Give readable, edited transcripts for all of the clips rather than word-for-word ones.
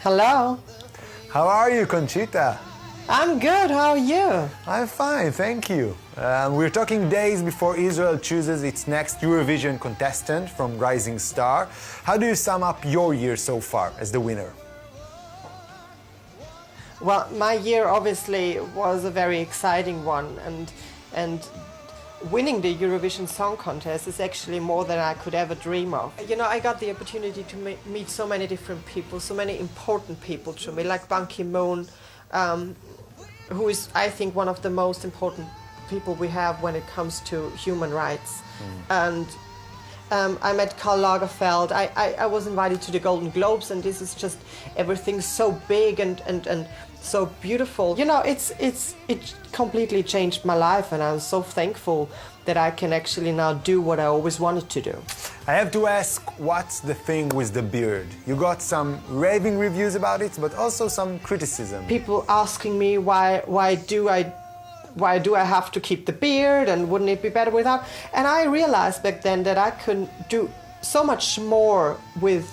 Hello. How are you, Conchita? I'm good. How are you? I'm fine, thank you. We're talking days before Israel chooses its next Eurovision contestant from Rising Star. How do you sum up your year so far as the winner? Well, my year obviously was a very exciting one, and winning the Eurovision Song Contest is actually more than I could ever dream of. You know, I got the opportunity to meet so many different people, so many important people to me, like Ban Ki-moon, who is, I think, one of the most important people we have when it comes to human rights. And I met Karl Lagerfeld. I was invited to the Golden Globes, and this is just everything so big and so beautiful. You know, it completely changed my life, and I'm so thankful that I can actually now do what I always wanted to do. I have to ask, what's the thing with the beard? You got some raving reviews about it, but also some criticism. People asking me why do I have to keep the beard, and wouldn't it be better without? And I realized back then that I could do so much more with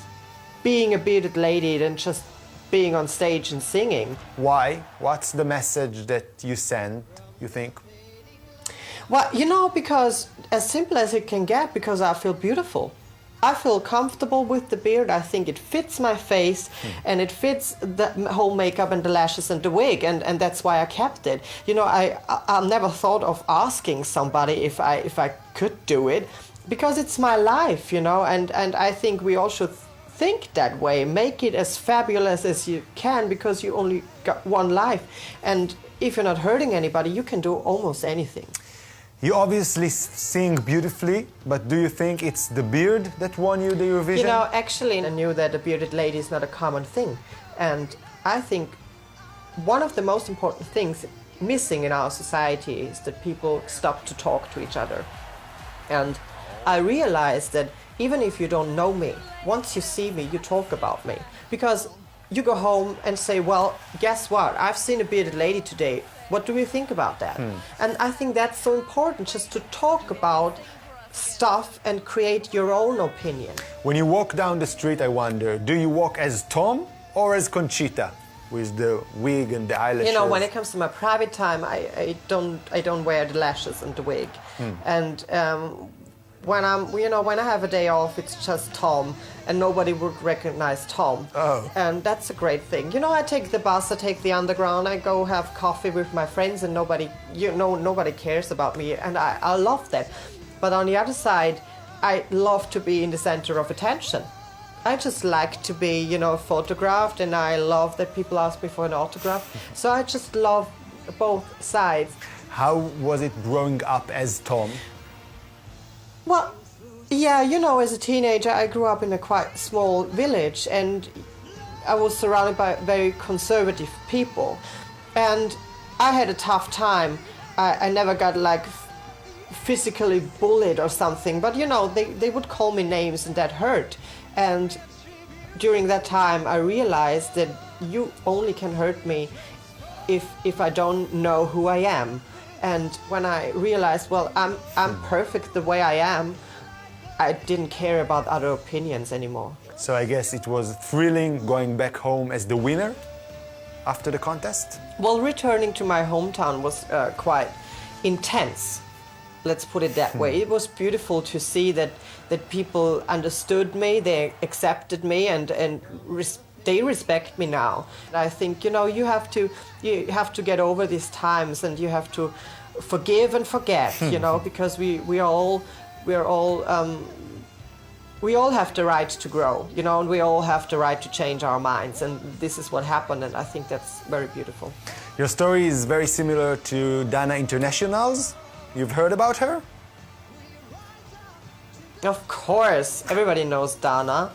being a bearded lady than just being on stage and singing. Why? What's the message that you send, you think? Well, you know, because as simple as it can get, because I feel beautiful. I feel comfortable with the beard. I think it fits my face, and it fits the whole makeup and the lashes and the wig, and that's why I kept it. You know, I never thought of asking somebody if I could do it, because it's my life, you know, and I think we all should think that way. Make it as fabulous as you can, because you only got one life, and if you're not hurting anybody, you can do almost anything. You obviously sing beautifully, but do you think it's the beard that won you the Eurovision? You know, actually, I knew that a bearded lady is not a common thing. And I think one of the most important things missing in our society is that people stop to talk to each other. And I realized that even if you don't know me, once you see me, you talk about me. Because you go home and say, well, guess what? I've seen a bearded lady today. What do you think about that? And I think that's so important, just to talk about stuff and create your own opinion. When you walk down the street, I wonder, do you walk as Tom or as Conchita, with the wig and the eyelashes? You know, when it comes to my private time, I don't wear the lashes and the wig. And when I have a day off, it's just Tom, and nobody would recognize Tom. Oh. And that's a great thing. You know, I take the bus, I take the underground, I go have coffee with my friends, and nobody cares about me, and I love that. But on the other side, I love to be in the center of attention. I just like to be, you know, photographed, and I love that people ask me for an autograph. So I just love both sides. How was it growing up as Tom? Well, yeah, you know, as a teenager, I grew up in a quite small village, and I was surrounded by very conservative people. And I had a tough time. I never got, like, physically bullied or something, but, you know, they would call me names, and that hurt. And during that time, I realized that you only can hurt me if I don't know who I am. And when I realized, well, I'm perfect the way I am, I didn't care about other opinions anymore. So I guess it was thrilling going back home as the winner after the contest? Well, returning to my hometown was quite intense. Let's put it that way. It was beautiful to see that people understood me, they accepted me, and they respect me now. I think, you know, you have to get over these times, and you have to forgive and forget, you know, because we all have the right to grow, you know, and we all have the right to change our minds, and this is what happened, and I think that's very beautiful. Your story is very similar to Dana International's. You've heard about her? Of course, everybody knows Dana.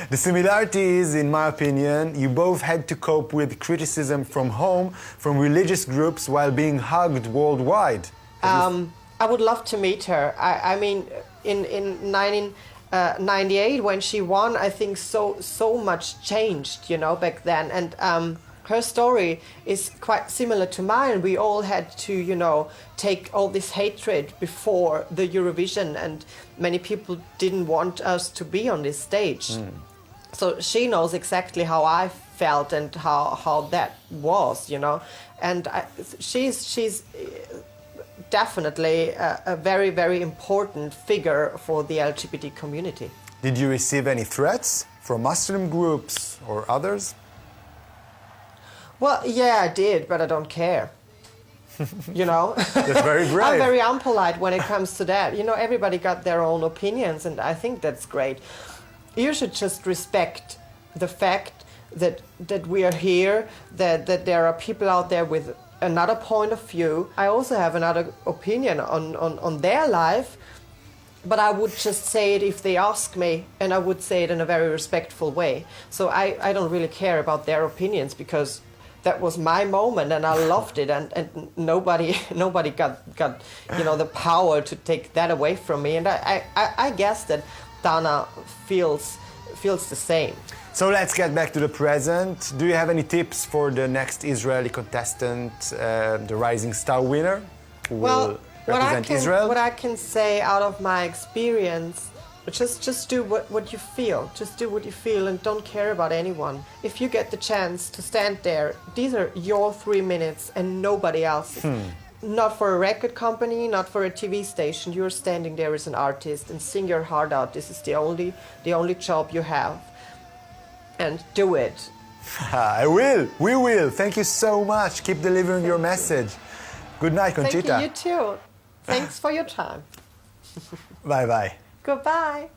The similarity is, in my opinion, you both had to cope with criticism from home, from religious groups, while being hugged worldwide. I would love to meet her. I mean, in 1998, when she won, I think so much changed, you know, back then. And her story is quite similar to mine. We all had to, you know, take all this hatred before the Eurovision, and many people didn't want us to be on this stage. So she knows exactly how I felt and how that was, you know. And she's definitely a very, very important figure for the LGBT community. Did you receive any threats from Muslim groups or others? Well, yeah, I did, but I don't care. You know? That's very brave. I'm very unpolite when it comes to that. You know, everybody got their own opinions, and I think that's great. You should just respect the fact that we are here, that there are people out there with another point of view. I also have another opinion on their life, but I would just say it if they ask me, and I would say it in a very respectful way. So I don't really care about their opinions, because that was my moment and I loved it, and nobody got you know, the power to take that away from me, and I guess that Dana feels the same. So let's get back to the present. Do you have any tips for the next Israeli contestant, the Rising Star winner, who will represent Israel? What I can say out of my experience, just do what you feel. Just do what you feel and don't care about anyone. If you get the chance to stand there, these are your 3 minutes and nobody else. Not for a record company, not for a TV station. You're standing there as an artist and sing your heart out. This is the only job you have. And do it. I will. We will. Thank you so much. Keep delivering your message. Good night, Conchita. Thank you, you too. Thanks for your time. Bye-bye. Goodbye.